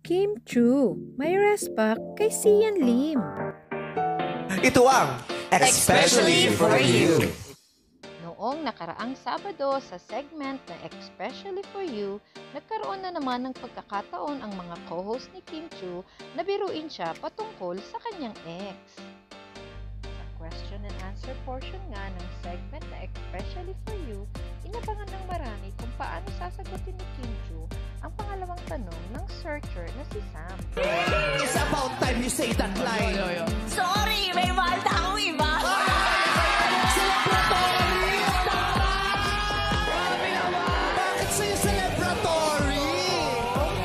Kim Chu, may respect kay Sian Lim. Ito ang Especially for You. Noong nakaraang Sabado sa segment na Especially for You, nagkaroon na naman ng pagkakataon ang mga co-host ni Kim Chu na biruin siya patungkol sa kanyang ex. Sa question and answer portion nga ng segment na Especially for You, inabangan ng marami kung paano sasagutin ni Kim Chu ang pangalawang tanong ng searcher na si Sam. It's about time you say that line. Sorry, may mahal na akong iba. Celebratory! Grabe naman! Bakit sa'yo celebratory?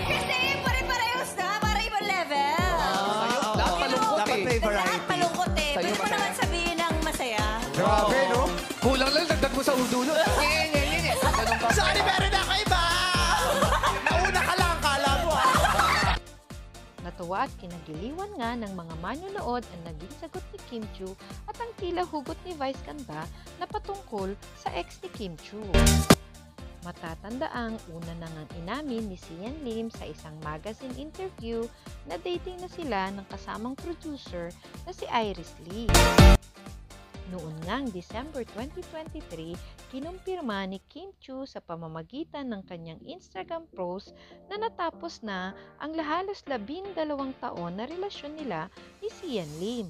Kasi pare-parehos na, para ibang level. Dapat malungkot Dapat eh. may variety. Lahat malungkot eh. Sa'yo Pwede mo masaya. naman sabihin ng masaya. Grabe, no? Kulang lang, dagdag mo sa udulo. Sorry, meron ako iba! Nauna ka lang, kala mo Natuwa at kinagiliwan nga ng mga manonood ang naging sagot ni Kim Chu at ang tila hugot ni Vice Ganda na patungkol sa ex ni Kim Chu. Matatandaang una na ngang inamin ni Sian Lim sa isang magazine interview na dating na sila ng kasamang producer na si Iris Lee. Noon ngang December 2023, kinumpirma ni Kim Chu sa pamamagitan ng kanyang Instagram post na natapos na ang halos 12 taon na relasyon nila ni Sian Lim.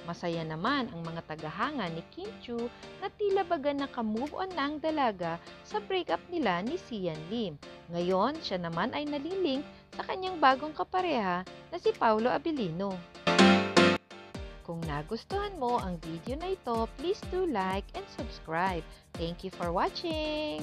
Masaya naman ang mga tagahanga ni Kim Chu na tila baga nakamove on na ang dalaga sa breakup nila ni Sian Lim. Ngayon, siya naman ay nalilink sa kanyang bagong kapareha na si Paolo Abilino. Kung nagustuhan mo ang video na ito, please do like and subscribe. Thank you for watching!